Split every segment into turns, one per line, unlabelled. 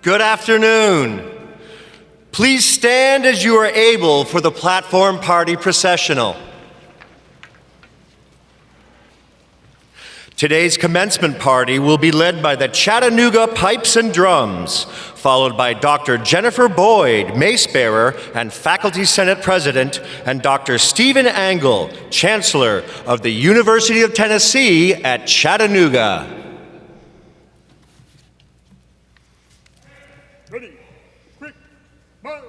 Good afternoon. Please stand as you are able for the platform party processional. Today's commencement party will be led by the Chattanooga Pipes and Drums, followed by Dr. Jennifer Boyd, Mace Bearer and Faculty Senate President, and Dr. Stephen Angle, Chancellor of the University of Tennessee at Chattanooga.
Ready, quick, march!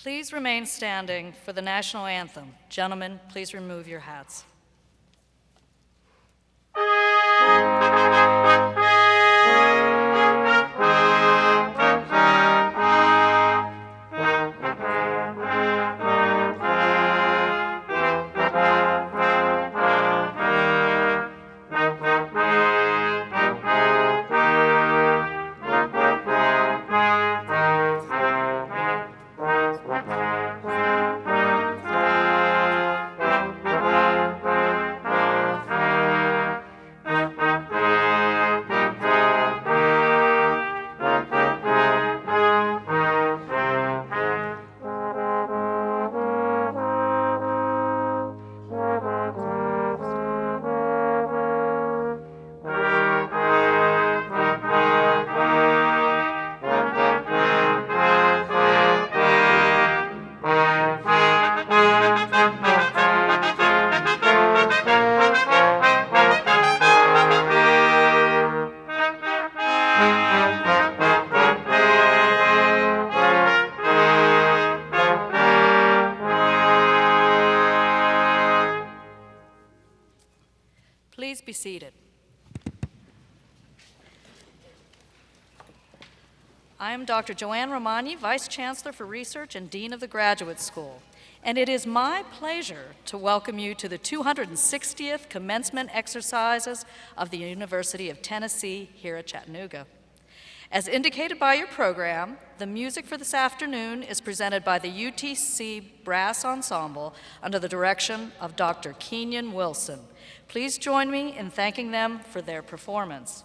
Please remain standing for the national anthem. Gentlemen, please remove your hats. seated. I am Dr. Joanne Romagni, Vice Chancellor for Research and Dean of the Graduate School, and it is my pleasure to welcome you to the 260th commencement exercises of the University of Tennessee here at Chattanooga. As indicated by your program, the music for this afternoon is presented by the UTC Brass Ensemble under the direction of Dr. Kenyon Wilson. Please join me in thanking them for their performance.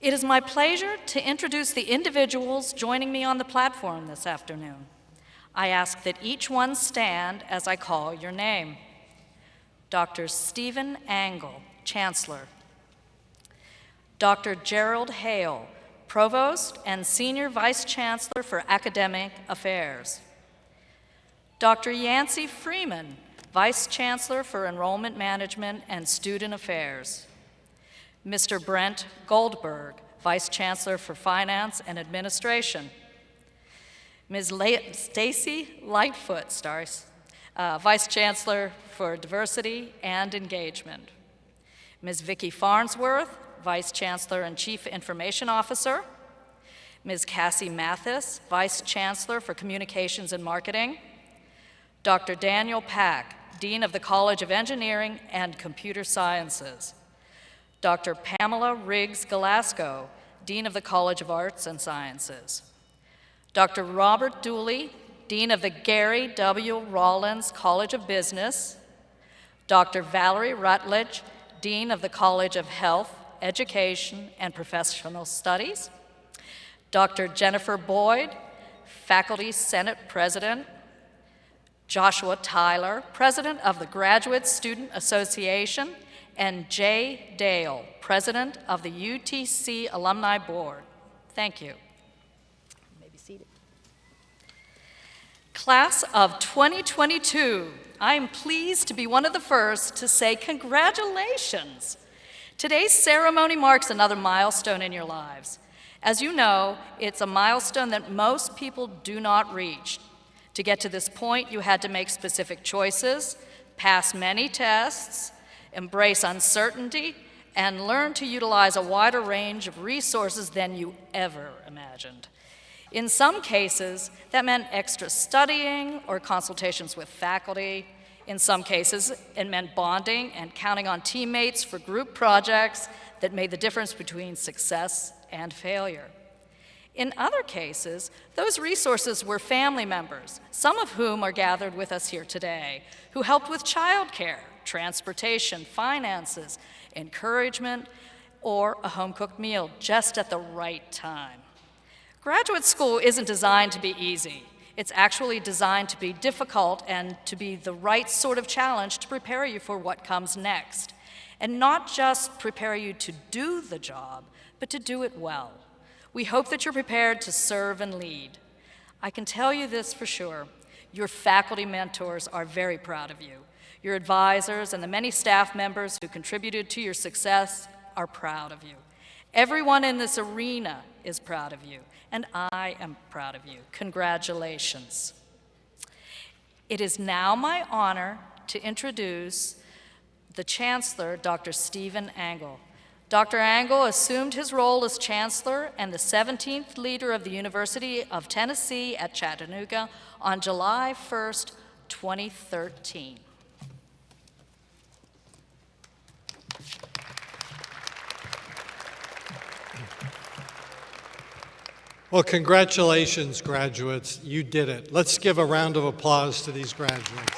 It is my pleasure to introduce the individuals joining me on the platform this afternoon. I ask that each one stand as I call your name. Dr. Stephen Angle, Chancellor. Dr. Gerald Hale, Provost and Senior Vice Chancellor for Academic Affairs. Dr. Yancey Freeman, Vice Chancellor for Enrollment Management and Student Affairs. Mr. Brent Goldberg, Vice Chancellor for Finance and Administration. Ms. Stacy Lightfoot, Vice Chancellor for Diversity and Engagement. Ms. Vicki Farnsworth, Vice Chancellor and Chief Information Officer. Ms. Cassie Mathis, Vice Chancellor for Communications and Marketing. Dr. Daniel Pack, Dean of the College of Engineering and Computer Sciences. Dr. Pamela Riggs Galasco, Dean of the College of Arts and Sciences. Dr. Robert Dooley, Dean of the Gary W. Rollins College of Business. Dr. Valerie Rutledge, Dean of the College of Health, Education, and Professional Studies. Dr. Jennifer Boyd, Faculty Senate President. Joshua Tyler, President of the Graduate Student Association, and Jay Dale, President of the UTC Alumni Board. Thank you. Seated. Class of 2022, I am pleased to be one of the first to say congratulations. Today's ceremony marks another milestone in your lives. As you know, it's a milestone that most people do not reach. To get to this point, you had to make specific choices, pass many tests, embrace uncertainty, and learn to utilize a wider range of resources than you ever imagined. In some cases, that meant extra studying or consultations with faculty. In some cases, it meant bonding and counting on teammates for group projects that made the difference between success and failure. In other cases, those resources were family members, some of whom are gathered with us here today, who helped with childcare, transportation, finances, encouragement, or a home-cooked meal just at the right time. Graduate school isn't designed to be easy. It's actually designed to be difficult and to be the right sort of challenge to prepare you for what comes next. And not just prepare you to do the job, but to do it well. We hope that you're prepared to serve and lead. I can tell you this for sure. Your faculty mentors are very proud of you. Your advisors and the many staff members who contributed to your success are proud of you. Everyone in this arena is proud of you, and I am proud of you. Congratulations. It is now my honor to introduce the Chancellor, Dr. Stephen Angle. Dr. Angle assumed his role as Chancellor and the 17th leader of the University of Tennessee at Chattanooga on July 1st, 2013.
Well, congratulations, graduates. You did it. Let's give a round of applause to these graduates.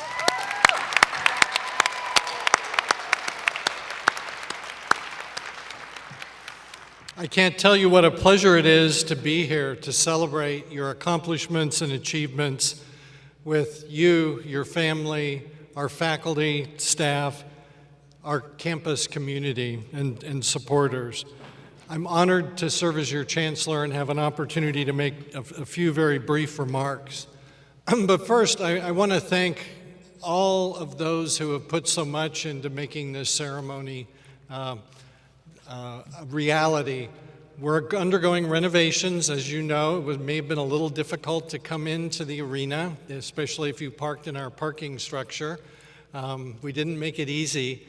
I can't tell you what a pleasure it is to be here to celebrate your accomplishments and achievements with you, your family, our faculty, staff, our campus community, and supporters. I'm honored to serve as your chancellor and have an opportunity to make a few very brief remarks. But first, I want to thank all of those who have put so much into making this ceremony a reality. We're undergoing renovations, as you know. It may have been a little difficult to come into the arena, especially if you parked in our parking structure. We didn't make it easy,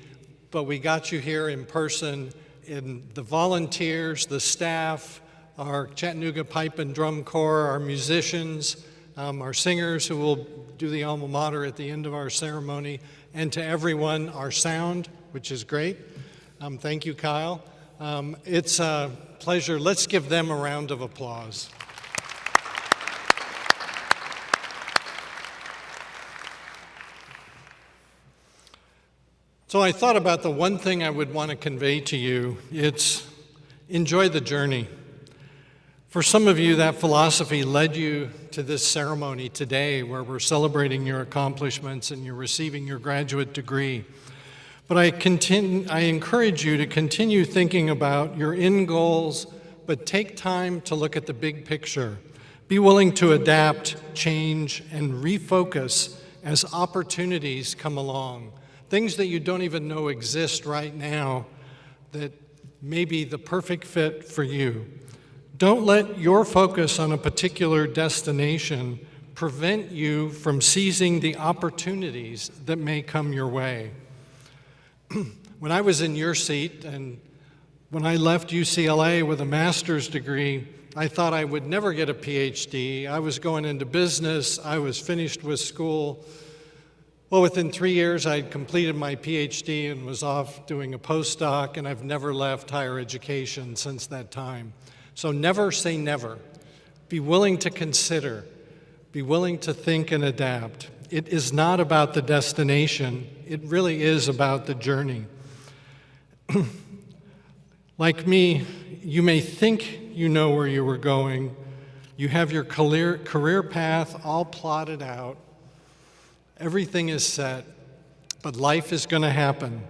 but we got you here in person, in the volunteers, the staff, our Chattanooga Pipe and Drum Corps, our musicians, our singers who will do the alma mater at the end of our ceremony, and to everyone, our sound, which is great. Thank you, Kyle. It's a pleasure. Let's give them a round of applause. So I thought about the one thing I would want to convey to you. It's enjoy the journey. For some of you, that philosophy led you to this ceremony today where we're celebrating your accomplishments and you're receiving your graduate degree. But I encourage you to continue thinking about your end goals, but take time to look at the big picture. Be willing to adapt, change, and refocus as opportunities come along. Things that you don't even know exist right now that may be the perfect fit for you. Don't let your focus on a particular destination prevent you from seizing the opportunities that may come your way. When I was in your seat and when I left UCLA with a master's degree, I thought I would never get a PhD. I was going into business. I was finished with school. Well, within 3 years, I'd completed my PhD and was off doing a postdoc, and I've never left higher education since that time. So never say never. Be willing to consider. Be willing to think and adapt. It is not about the destination. It really is about the journey. Like me, you may think you know where you were going. You have your career path all plotted out. Everything is set, but life is going to happen.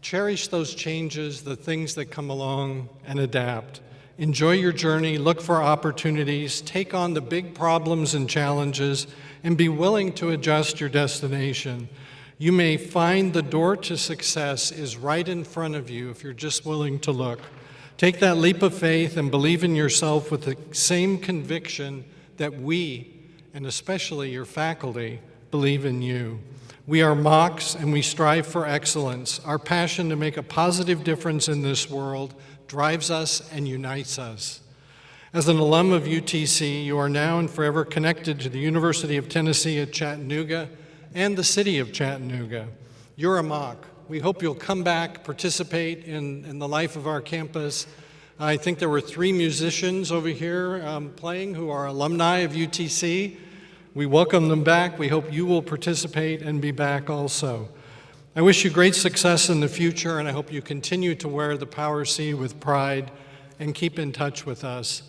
Cherish those changes, the things that come along, and adapt. Enjoy your journey, look for opportunities, take on the big problems and challenges, and be willing to adjust your destination. You may find the door to success is right in front of you if you're just willing to look. Take that leap of faith and believe in yourself with the same conviction that we, and especially your faculty, believe in you. We are Mocs and we strive for excellence. Our passion to make a positive difference in this world drives us and unites us. As an alum of UTC, you are now and forever connected to the University of Tennessee at Chattanooga and the city of Chattanooga. You're a Moc. We hope you'll come back, participate in the life of our campus. I think there were 3 musicians over here playing who are alumni of UTC. We welcome them back. We hope you will participate and be back also. I wish you great success in the future, and I hope you continue to wear the Power C with pride and keep in touch with us.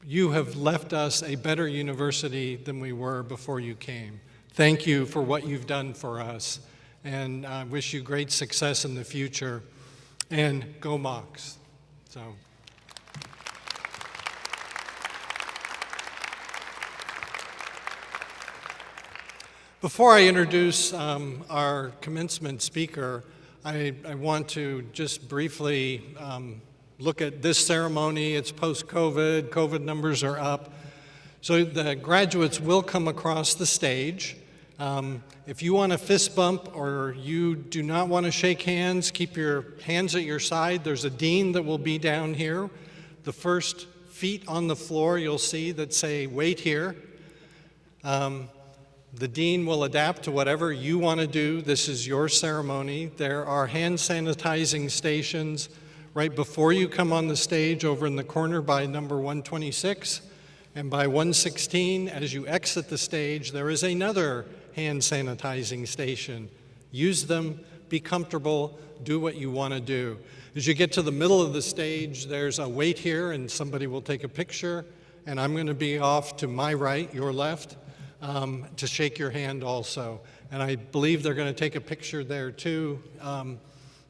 You have left us a better university than we were before you came. Thank you for what you've done for us, and I wish you great success in the future, and go Mocs. So. Before I introduce our commencement speaker, I want to just briefly look at this ceremony. It's post-COVID. COVID numbers are up. So the graduates will come across the stage. If you want a fist bump or you do not want to shake hands, keep your hands at your side. There's a dean that will be down here. The first feet on the floor you'll see that say, "Wait here." The dean will adapt to whatever you want to do. This is your ceremony. There are hand sanitizing stations right before you come on the stage over in the corner by number 126. And by 116, as you exit the stage, there is another hand sanitizing station. Use them, be comfortable, do what you want to do. As you get to the middle of the stage, there's a wait here, and somebody will take a picture, and I'm going to be off to my right, your left, to shake your hand also. And I believe they're going to take a picture there too.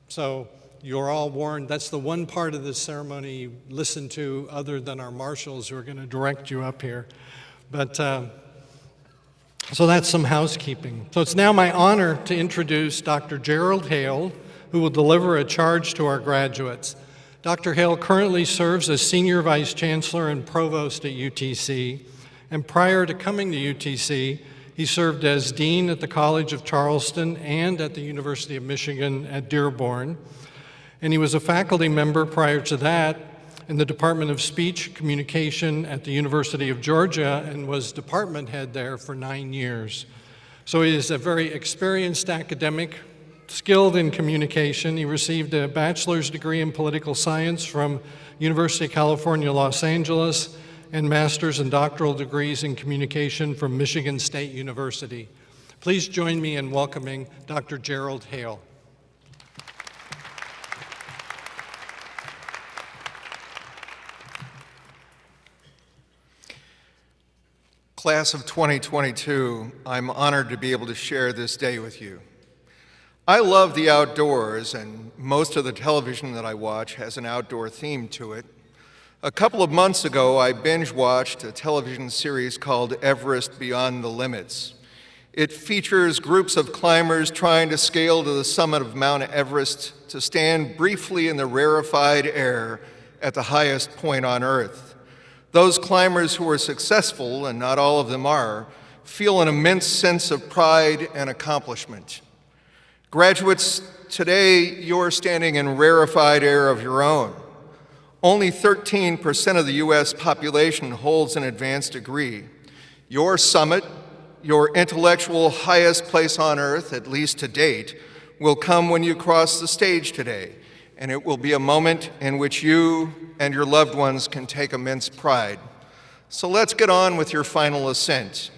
So you're all warned. That's the one part of this ceremony you listen to other than our marshals who are going to direct you up here. But so that's some housekeeping. So it's now my honor to introduce Dr. Gerald Hale, who will deliver a charge to our graduates. Dr. Hale currently serves as Senior Vice Chancellor and Provost at UTC, and prior to coming to UTC, he served as Dean at the College of Charleston and at the University of Michigan at Dearborn, and he was a faculty member prior to that in the Department of Speech Communication at the University of Georgia and was department head there for 9 years. So he is a very experienced academic, skilled in communication. He received a bachelor's degree in political science from University of California, Los Angeles, and master's and doctoral degrees in communication from Michigan State University. Please join me in welcoming Dr. Gerald Hale.
Class of 2022, I'm honored to be able to share this day with you. I love the outdoors, and most of the television that I watch has an outdoor theme to it. A couple of months ago, I binge-watched a television series called Everest Beyond the Limits. It features groups of climbers trying to scale to the summit of Mount Everest to stand briefly in the rarefied air at the highest point on Earth. Those climbers who are successful, and not all of them are, feel an immense sense of pride and accomplishment. Graduates, today you're standing in rarefied air of your own. Only 13% of the U.S. population holds an advanced degree. Your summit, your intellectual highest place on earth, at least to date, will come when you cross the stage today, and it will be a moment in which you and your loved ones can take immense pride. So let's get on with your final ascent.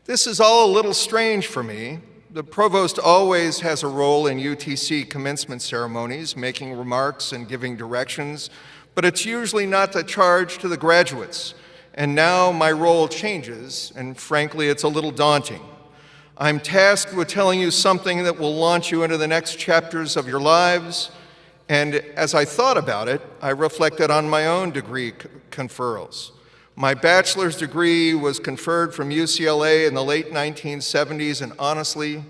This is all a little strange for me. The provost always has a role in UTC commencement ceremonies, making remarks and giving directions, but it's usually not the charge to the graduates. And now my role changes, and frankly, it's a little daunting. I'm tasked with telling you something that will launch you into the next chapters of your lives. And as I thought about it, I reflected on my own degree conferrals. My bachelor's degree was conferred from UCLA in the late 1970s, and honestly,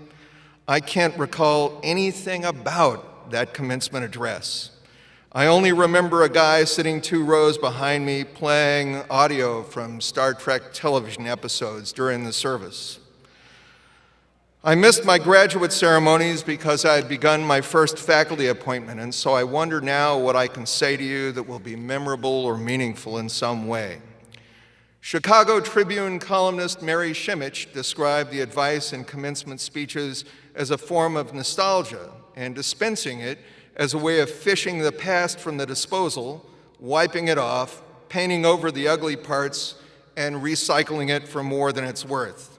I can't recall anything about that commencement address. I only remember a guy sitting 2 rows behind me playing audio from Star Trek television episodes during the service. I missed my graduate ceremonies because I had begun my first faculty appointment, and so I wonder now what I can say to you that will be memorable or meaningful in some way. Chicago Tribune columnist Mary Shimich described the advice in commencement speeches as a form of nostalgia and dispensing it as a way of fishing the past from the disposal, wiping it off, painting over the ugly parts, and recycling it for more than it's worth.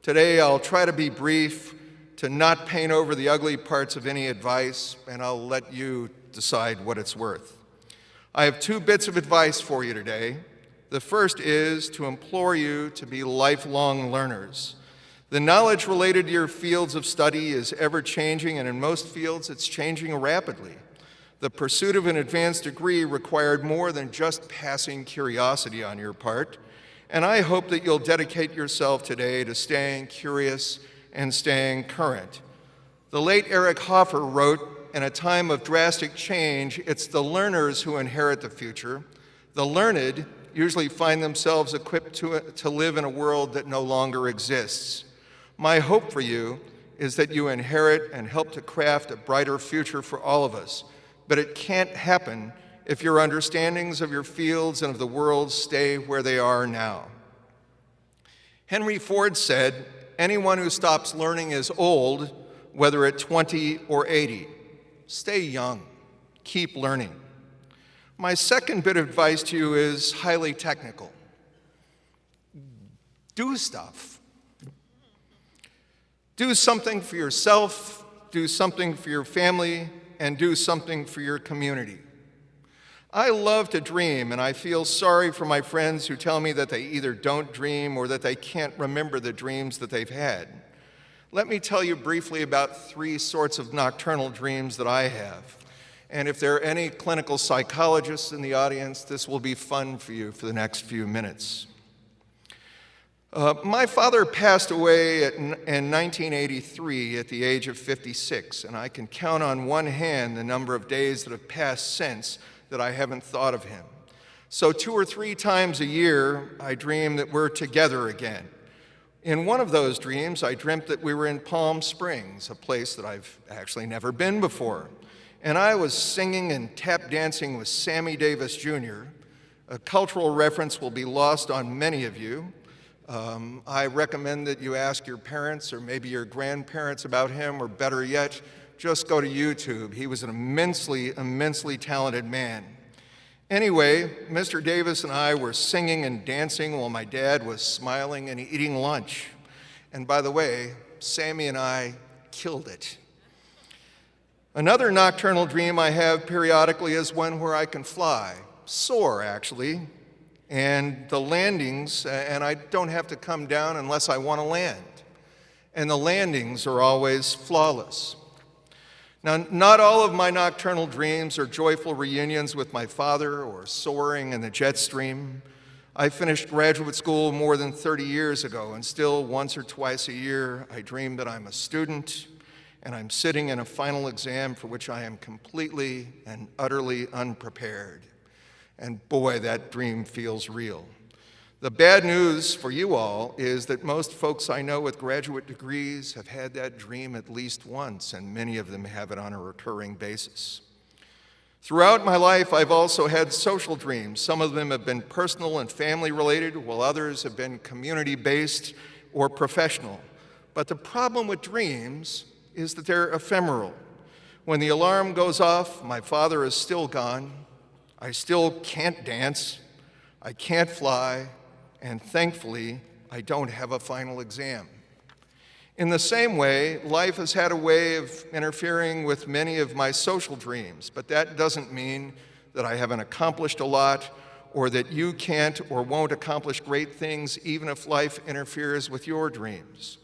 Today, I'll try to be brief, to not paint over the ugly parts of any advice, and I'll let you decide what it's worth. I have 2 bits of advice for you today. The first is to implore you to be lifelong learners. The knowledge related to your fields of study is ever-changing, and in most fields, it's changing rapidly. The pursuit of an advanced degree required more than just passing curiosity on your part. And I hope that you'll dedicate yourself today to staying curious and staying current. The late Eric Hoffer wrote, in a time of drastic change, it's the learners who inherit the future. The learned usually find themselves equipped to live in a world that no longer exists. My hope for you is that you inherit and help to craft a brighter future for all of us. But it can't happen if your understandings of your fields and of the world stay where they are now. Henry Ford said, anyone who stops learning is old, whether at 20 or 80. Stay young, keep learning. My second bit of advice to you is highly technical. Do stuff. Do something for yourself, do something for your family, and do something for your community. I love to dream, and I feel sorry for my friends who tell me that they either don't dream or that they can't remember the dreams that they've had. Let me tell you briefly about 3 sorts of nocturnal dreams that I have. And if there are any clinical psychologists in the audience, this will be fun for you for the next few minutes. My father passed away in 1983 at the age of 56, and I can count on one hand the number of days that have passed since that I haven't thought of him. So 2 or 3 times a year, I dream that we're together again. In one of those dreams, I dreamt that we were in Palm Springs, a place that I've actually never been before. And I was singing and tap dancing with Sammy Davis Jr. A cultural reference will be lost on many of you. I recommend that you ask your parents or maybe your grandparents about him, or better yet, just go to YouTube. He was an immensely talented man. Anyway, Mr. Davis and I were singing and dancing while my dad was smiling and eating lunch. And by the way, Sammy and I killed it. Another nocturnal dream I have periodically is one where I can fly, soar actually, and the landings, and I don't have to come down unless I want to land. And the landings are always flawless. Now, not all of my nocturnal dreams are joyful reunions with my father or soaring in the jet stream. I finished graduate school more than 30 years ago, and still once or twice a year, I dream that I'm a student and I'm sitting in a final exam for which I am completely and utterly unprepared. And boy, that dream feels real. The bad news for you all is that most folks I know with graduate degrees have had that dream at least once, and many of them have it on a recurring basis. Throughout my life, I've also had social dreams. Some of them have been personal and family related, while others have been community-based or professional. But the problem with dreams is that they're ephemeral. When the alarm goes off, my father is still gone. I still can't dance. I can't fly. And thankfully, I don't have a final exam. In the same way, life has had a way of interfering with many of my social dreams, but that doesn't mean that I haven't accomplished a lot, or that you can't or won't accomplish great things even if life interferes with your dreams.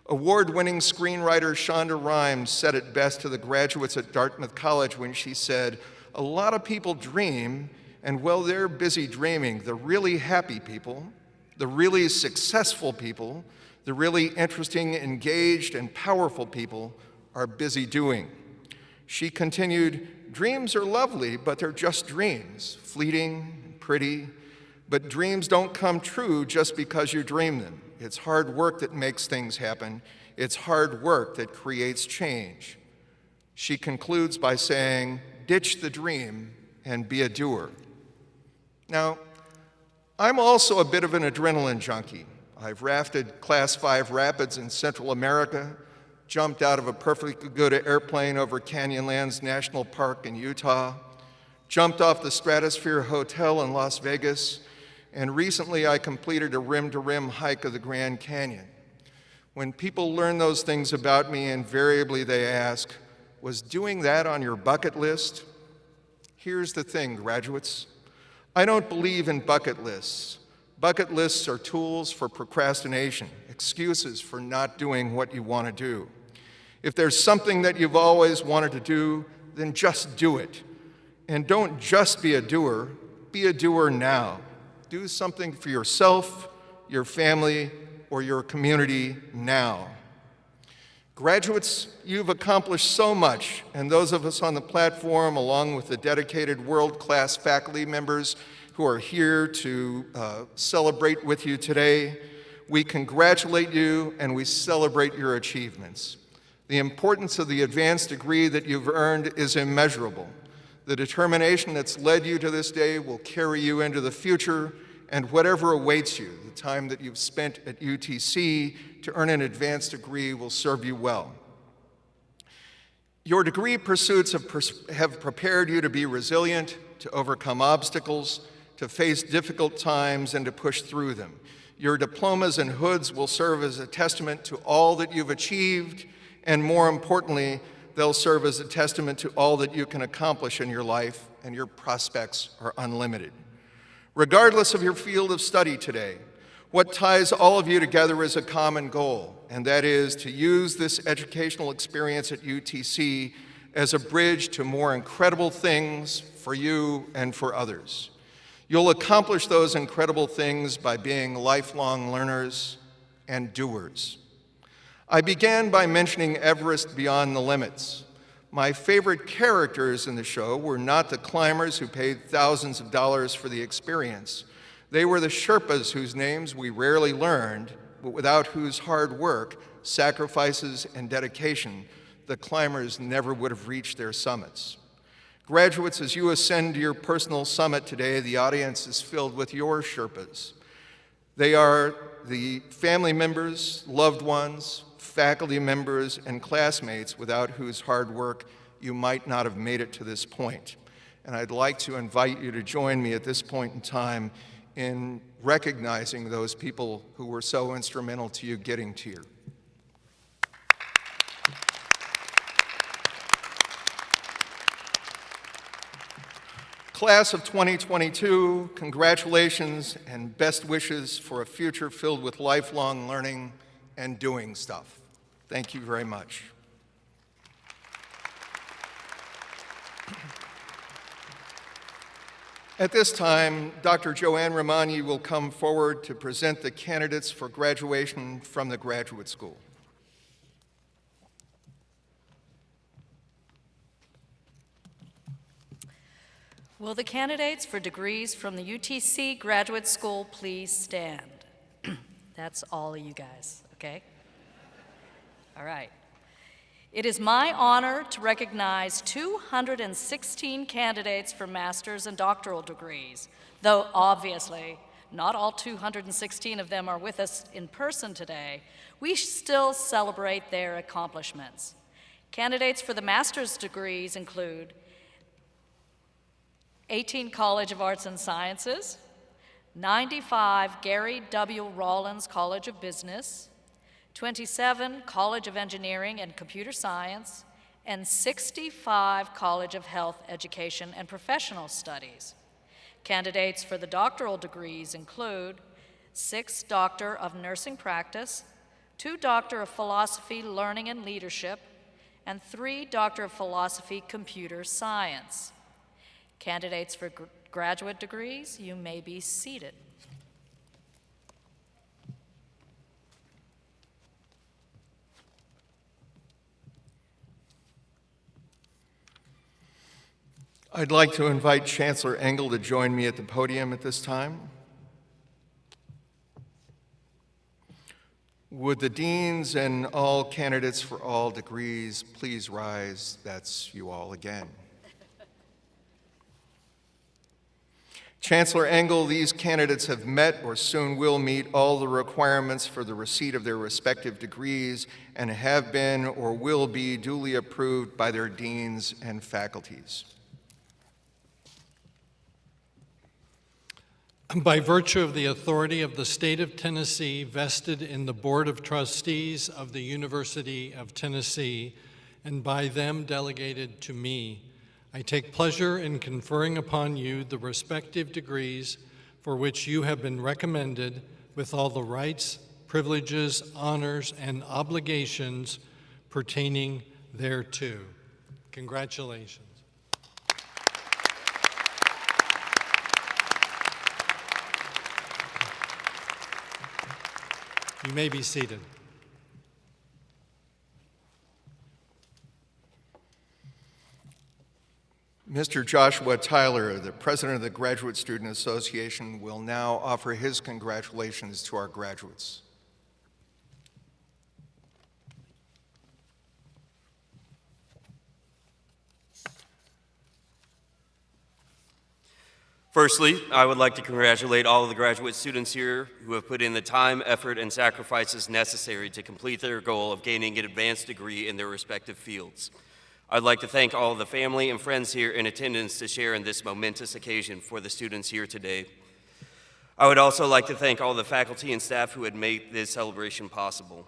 Award-winning screenwriter Shonda Rhimes said it best to the graduates at Dartmouth College when she said, "A lot of people dream, and while they're busy dreaming, the really happy people, the really successful people, the really interesting, engaged, and powerful people are busy doing." She continued, "Dreams are lovely, but they're just dreams, fleeting, pretty, but dreams don't come true just because you dream them. It's hard work that makes things happen. It's hard work that creates change." She concludes by saying, "Ditch the dream and be a doer." Now, I'm also a bit of an adrenaline junkie. I've rafted Class 5 rapids in Central America, jumped out of a perfectly good airplane over Canyonlands National Park in Utah, jumped off the Stratosphere Hotel in Las Vegas, and recently I completed a rim-to-rim hike of the Grand Canyon. When people learn those things about me, invariably they ask, "Was doing that on your bucket list?" Here's the thing, graduates. I don't believe in bucket lists. Bucket lists are tools for procrastination, excuses for not doing what you want to do. If there's something that you've always wanted to do, then just do it. And don't just be a doer now. Do something for yourself, your family, or your community now. Graduates, you've accomplished so much, and those of us on the platform, along with the dedicated world-class faculty members who are here to celebrate with you today, we congratulate you and we celebrate your achievements. The importance of the advanced degree that you've earned is immeasurable. The determination that's led you to this day will carry you into the future, and whatever awaits you, the time that you've spent at UTC to earn an advanced degree will serve you well. Your degree pursuits have prepared you to be resilient, to overcome obstacles, to face difficult times, and to push through them. Your diplomas and hoods will serve as a testament to all that you've achieved, and more importantly, they'll serve as a testament to all that you can accomplish in your life, and your prospects are unlimited. Regardless of your field of study today, what ties all of you together is a common goal, and that is to use this educational experience at UTC as a bridge to more incredible things for you and for others. You'll accomplish those incredible things by being lifelong learners and doers. I began by mentioning Everest Beyond the Limits, My favorite characters in the show were not the climbers who paid thousands of dollars for the experience. They were the Sherpas whose names we rarely learned, but without whose hard work, sacrifices, and dedication, the climbers never would have reached their summits. Graduates, as you ascend to your personal summit today, the audience is filled with your Sherpas. They are the family members, loved ones, faculty members, and classmates without whose hard work you might not have made it to this point. And I'd like to invite you to join me at this point in time in recognizing those people who were so instrumental to you getting here. Class of 2022, congratulations and best wishes for a future filled with lifelong learning and doing stuff. Thank you very much. At this time, Dr. Joanne Romani will come forward to present the candidates for graduation from the graduate school.
Will the candidates for degrees from the UTC Graduate School please stand? That's all of you guys, okay? All right. It is my honor to recognize 216 candidates for master's and doctoral degrees, though obviously not all 216 of them are with us in person today. We still celebrate their accomplishments. Candidates for the master's degrees include 18 College of Arts and Sciences, 95 Gary W. Rollins College of Business, 27 College of Engineering and Computer Science, and 65 College of Health, Education, and Professional Studies. Candidates for the doctoral degrees include 6 Doctor of Nursing Practice, 2 Doctor of Philosophy, Learning and Leadership, and 3 Doctor of Philosophy, Computer Science. Candidates for graduate degrees, you may be seated.
I'd like to invite Chancellor Engel to join me at the podium at this time. Would the deans and all candidates for all degrees please rise? That's you all again. Chancellor Engel, these candidates have met or soon will meet all the requirements for the receipt of their respective degrees and have been or will be duly approved by their deans and faculties.
By virtue of the authority of the state of Tennessee vested in the Board of Trustees of the University of Tennessee, and by them delegated to me, I take pleasure in conferring upon you the respective degrees for which you have been recommended with all the rights, privileges, honors, and obligations pertaining thereto. Congratulations. You may be seated.
Mr. Joshua Tyler, the president of the Graduate Student Association, will now offer his congratulations to our graduates.
Firstly, I would like to congratulate all of the graduate students here who have put in the time, effort, and sacrifices necessary to complete their goal of gaining an advanced degree in their respective fields. I'd like to thank all of the family and friends here in attendance to share in this momentous occasion for the students here today. I would also like to thank all the faculty and staff who had made this celebration possible.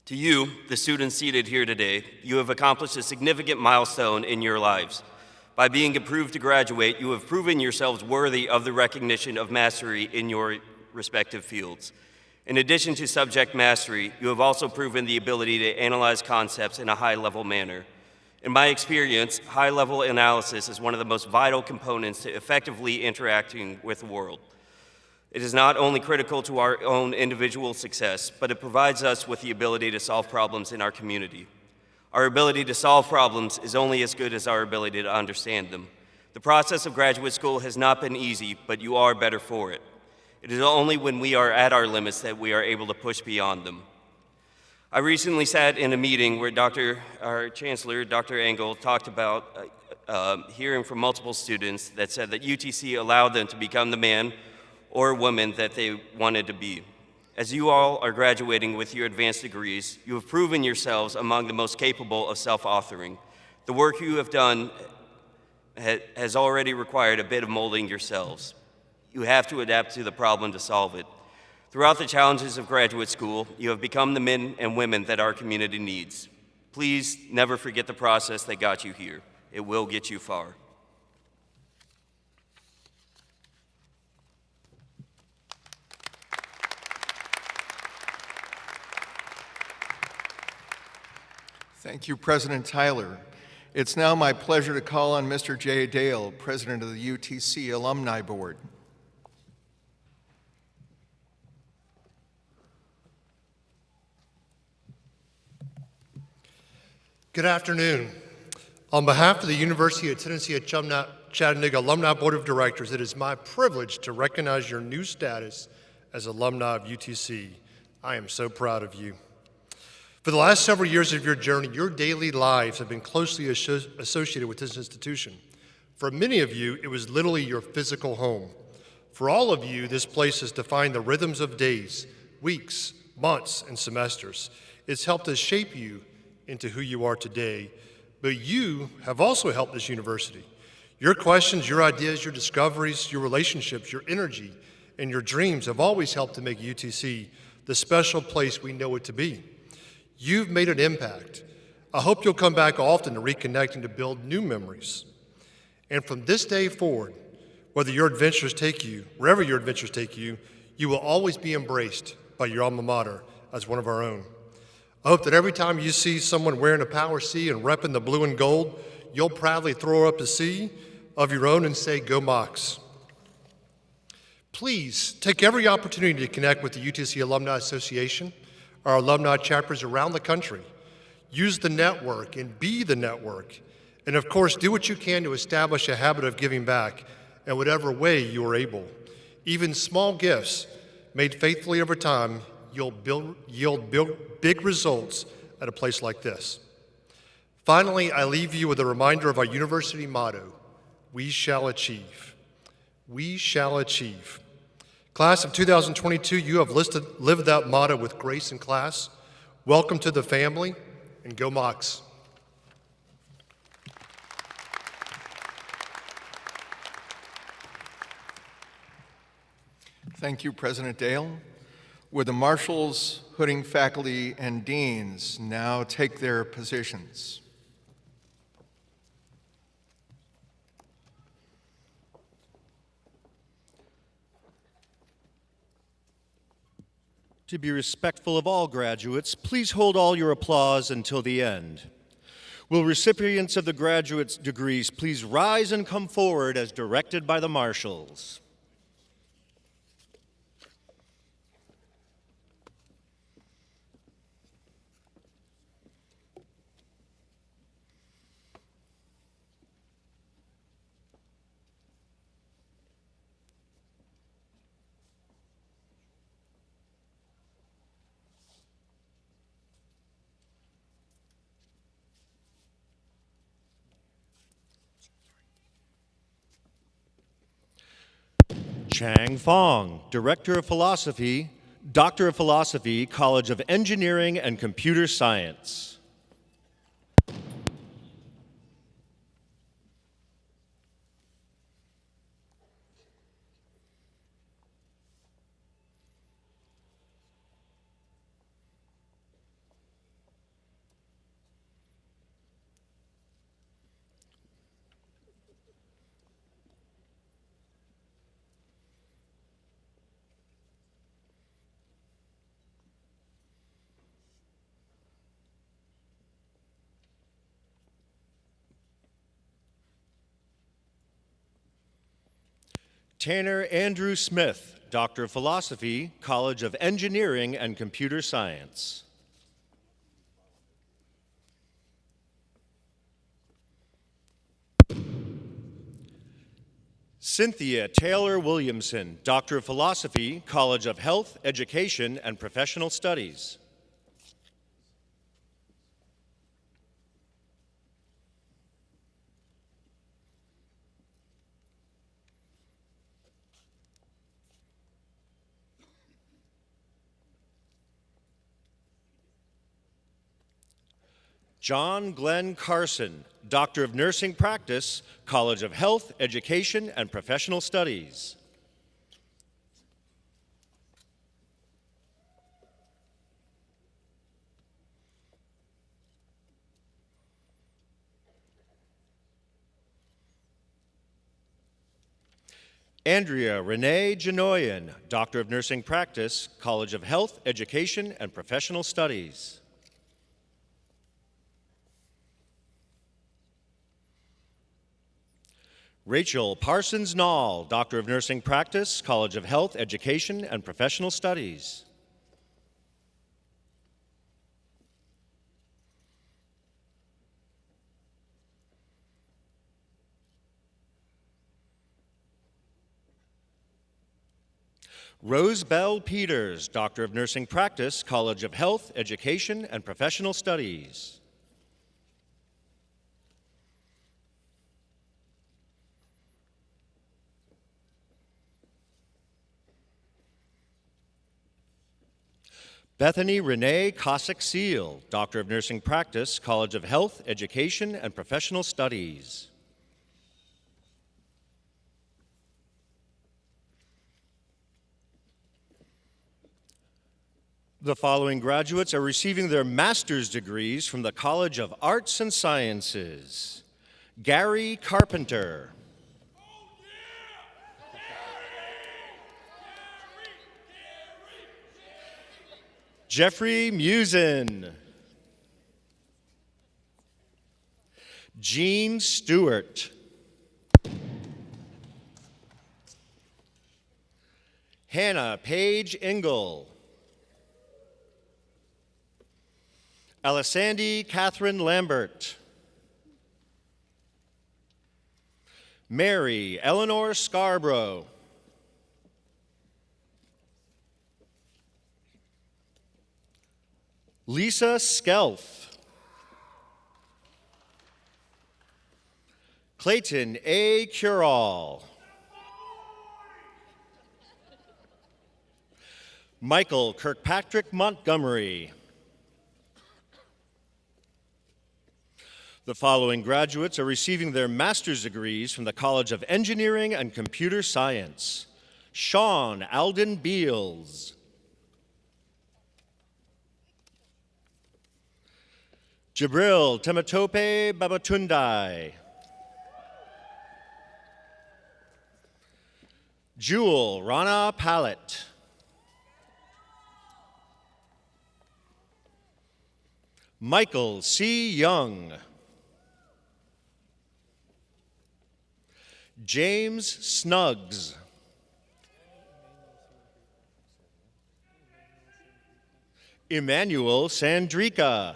To you, the students seated here today, you have accomplished a significant milestone in your lives. By being approved to graduate, you have proven yourselves worthy of the recognition of mastery in your respective fields. In addition to subject mastery, you have also proven the ability to analyze concepts in a high-level manner. In my experience, high-level analysis is one of the most vital components to effectively interacting with the world. It is not only critical to our own individual success, but it provides us with the ability to solve problems in our community. Our ability to solve problems is only as good as our ability to understand them. The process of graduate school has not been easy, but you are better for it. It is only when we are at our limits that we are able to push beyond them. I recently sat in a meeting where our Chancellor, Dr. Engel, talked about hearing from multiple students that said that UTC allowed them to become the man or woman that they wanted to be. As you all are graduating with your advanced degrees, you have proven yourselves among the most capable of self-authoring. The work you have done has already required a bit of molding yourselves. You have to adapt to the problem to solve it. Throughout the challenges of graduate school, you have become the men and women that our community needs. Please never forget the process that got you here. It will get you far.
Thank you, President Tyler. It's now my pleasure to call on Mr. Jay Dale, President of the UTC Alumni Board.
Good afternoon. On behalf of the University of Tennessee at Chattanooga Alumni Board of Directors, it is my privilege to recognize your new status as alumni of UTC. I am so proud of you. For the last several years of your journey, your daily lives have been closely associated with this institution. For many of you, it was literally your physical home. For all of you, this place has defined the rhythms of days, weeks, months, and semesters. It's helped us shape you into who you are today, but you have also helped this university. Your questions, your ideas, your discoveries, your relationships, your energy, and your dreams have always helped to make UTC the special place we know it to be. You've made an impact. I hope you'll come back often to reconnect and to build new memories. And from this day forward, wherever your adventures take you, you will always be embraced by your alma mater as one of our own. I hope that every time you see someone wearing a Power C and repping the blue and gold, you'll proudly throw up a C of your own and say, "Go Mocs." Please take every opportunity to connect with the UTC Alumni Association, our alumni chapters around the country. Use the network and be the network. And of course, do what you can to establish a habit of giving back in whatever way you are able. Even small gifts made faithfully over time yield big results at a place like this. Finally, I leave you with a reminder of our university motto: we shall achieve. We shall achieve. Class of 2022, you have lived that motto with grace and class. Welcome to the family, and go Mocs.
Thank you, President Dale. Would the marshals, hooding faculty, and deans now take their positions?
To be respectful of all graduates, please hold all your applause until the end. Will recipients of the graduate's degrees please rise and come forward as directed by the marshals? Chang Fong, Director of Philosophy, Doctor of Philosophy, College of Engineering and Computer Science. Tanner Andrew Smith, Doctor of Philosophy, College of Engineering and Computer Science. Cynthia Taylor Williamson, Doctor of Philosophy, College of Health, Education, and Professional Studies. John Glenn Carson, Doctor of Nursing Practice, College of Health, Education, and Professional Studies. Andrea Renee Janoyan, Doctor of Nursing Practice, College of Health, Education, and Professional Studies. Rachel Parsons Nall, Doctor of Nursing Practice, College of Health, Education, and Professional Studies. Rose Bell Peters, Doctor of Nursing Practice, College of Health, Education, and Professional Studies. Bethany Renee Cossack Seal, Doctor of Nursing Practice, College of Health, Education, and Professional Studies. The following graduates are receiving their master's degrees from the College of Arts and Sciences. Gary Carpenter. Jeffrey Musin. Jean Stewart. Hannah Paige Engel. Alessandri Catherine Lambert. Mary Eleanor Scarborough. Lisa Skelf. Clayton A. Curall. Michael Kirkpatrick Montgomery. The following graduates are receiving their master's degrees from the College of Engineering and Computer Science. Sean Alden Beals. Jibril Tematope Babatundai. Jewel Rana Pallet. Michael C. Young. James Snuggs. Emmanuel Sandrika.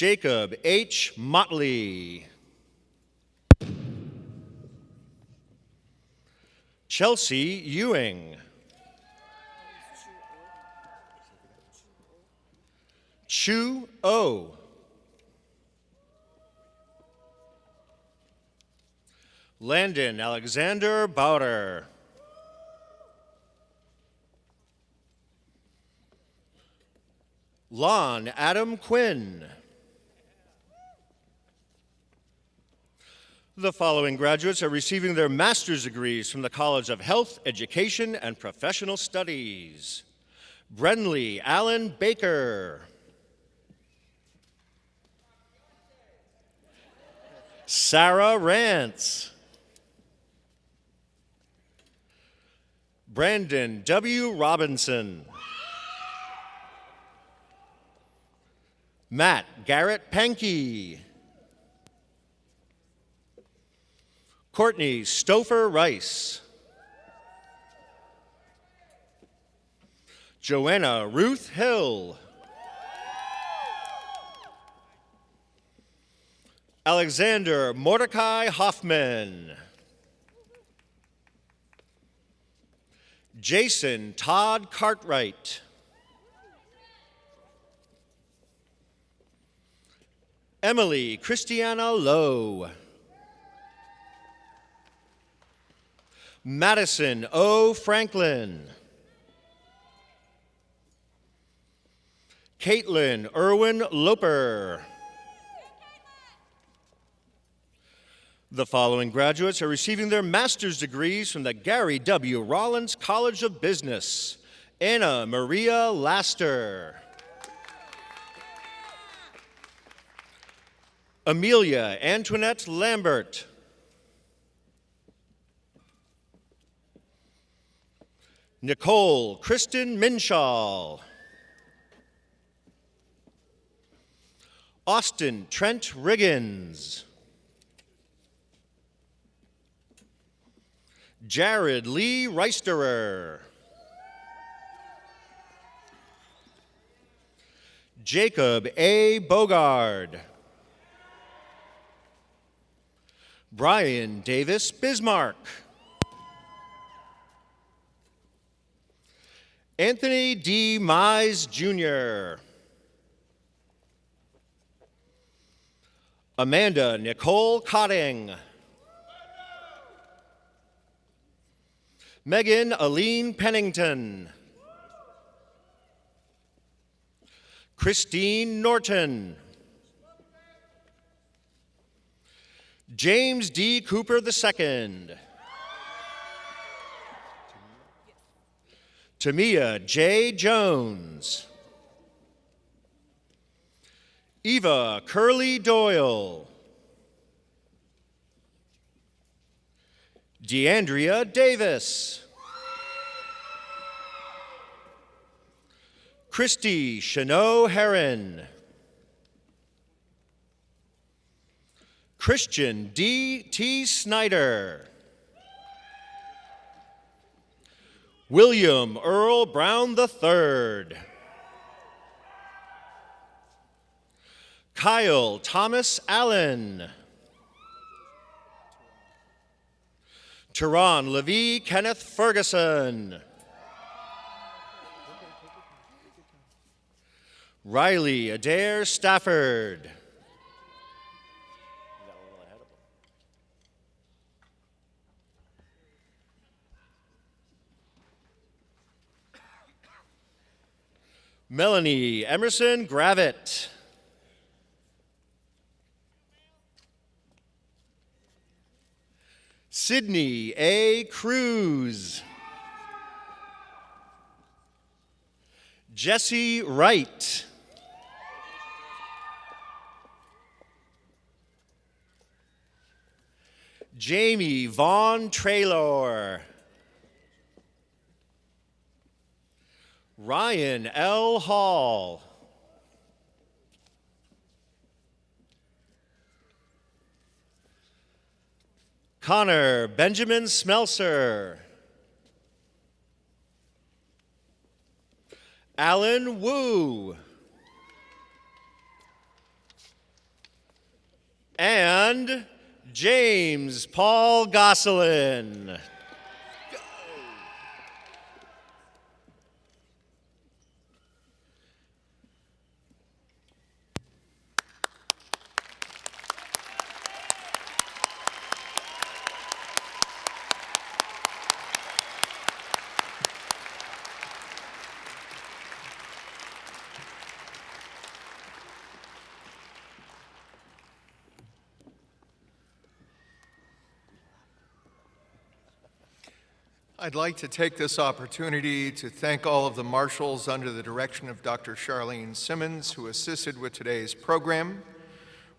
Jacob H. Motley. Chelsea Ewing. Chu O. Landon Alexander Bowder. Lon Adam Quinn. The following graduates are receiving their master's degrees from the College of Health, Education, and Professional Studies. Brenley Allen Baker. Sarah Rance. Brandon W. Robinson. Matt Garrett Pankey. Courtney Stouffer Rice. Joanna Ruth Hill. Alexander Mordecai Hoffman. Jason Todd Cartwright. Emily Christiana Lowe. Madison O. Franklin. Caitlin Irwin Loper. The following graduates are receiving their master's degrees from the Gary W. Rollins College of Business. Anna Maria Laster. Amelia Antoinette Lambert. Nicole Kristen Minshall. Austin Trent Riggins. Jared Lee Reisterer. Jacob A. Bogard. Brian Davis Bismarck. Anthony D. Mize Jr. Amanda Nicole Cotting. Megan Aline Pennington. Christine Norton. James D. Cooper II. Tamia J. Jones. Eva Curley Doyle. DeAndrea Davis. Christy Chanot Heron. Christian D. T. Snyder. William Earl Brown III. Kyle Thomas Allen. Teron Levy Kenneth Ferguson. Riley Adair Stafford. Melanie Emerson Gravitt. Sydney A. Cruz. Jesse Wright. Jamie Vaughn Traylor. Ryan L. Hall. Connor Benjamin Smelser. Alan Wu. And James Paul Gosselin.
I'd like to take this opportunity to thank all of the marshals under the direction of Dr. Charlene Simmons, who assisted with today's program.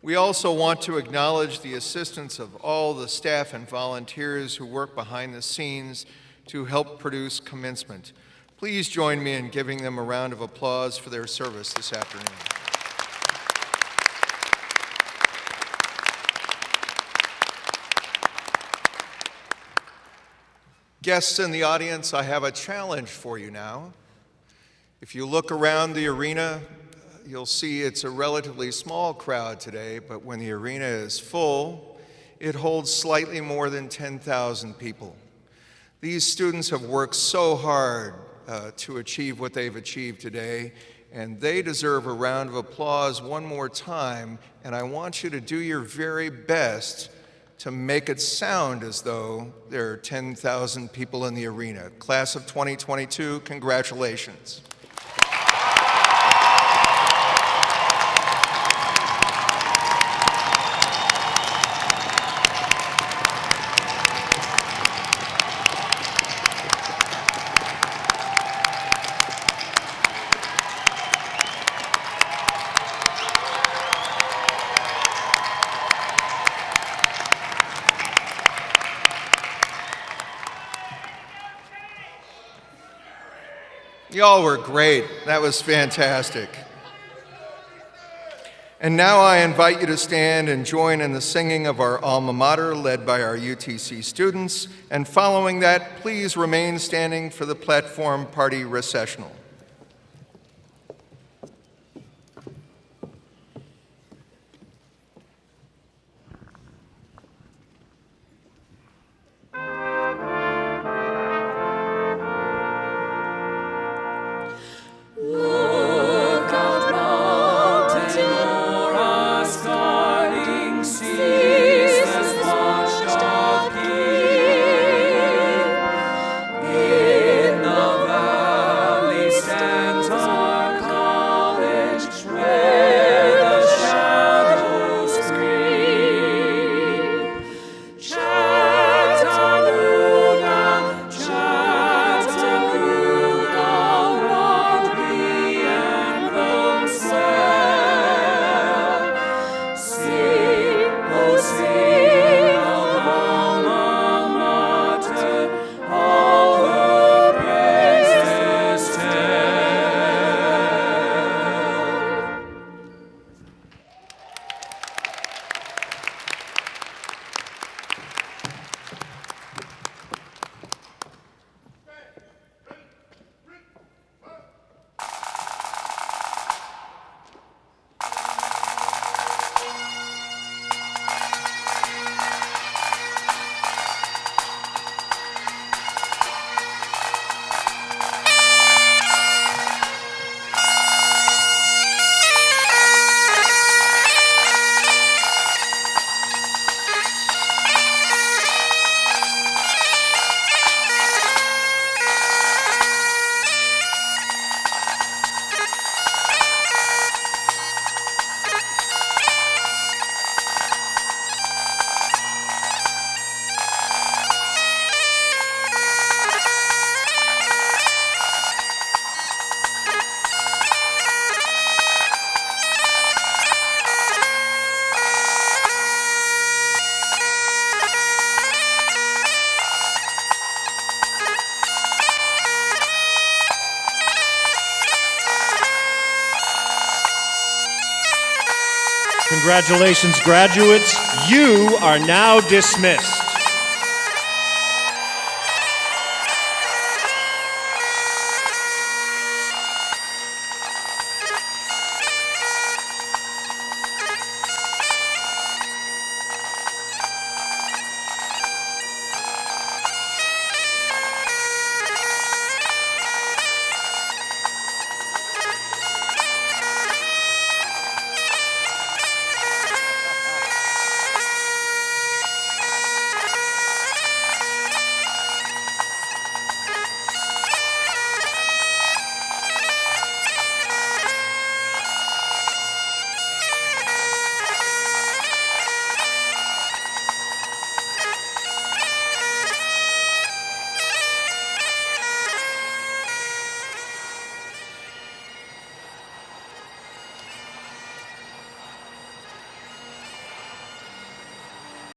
We also want to acknowledge the assistance of all the staff and volunteers who work behind the scenes to help produce Commencement. Please join me in giving them a round of applause for their service this afternoon. Guests in the audience, I have a challenge for you now. If you look around the arena, You'll see it's a relatively small crowd today, but when the arena is full, it holds slightly more than 10,000 people. These students have worked so hard to achieve what they've achieved today, and they deserve a round of applause one more time, and I want you to do your very best to make it sound as though there are 10,000 people in the arena. Class of 2022, congratulations. Y'all were great. That was fantastic. And now I invite you to stand and join in the singing of our alma mater led by our UTC students. And following that, please remain standing for the platform party recessional.
Congratulations, graduates. You are now dismissed.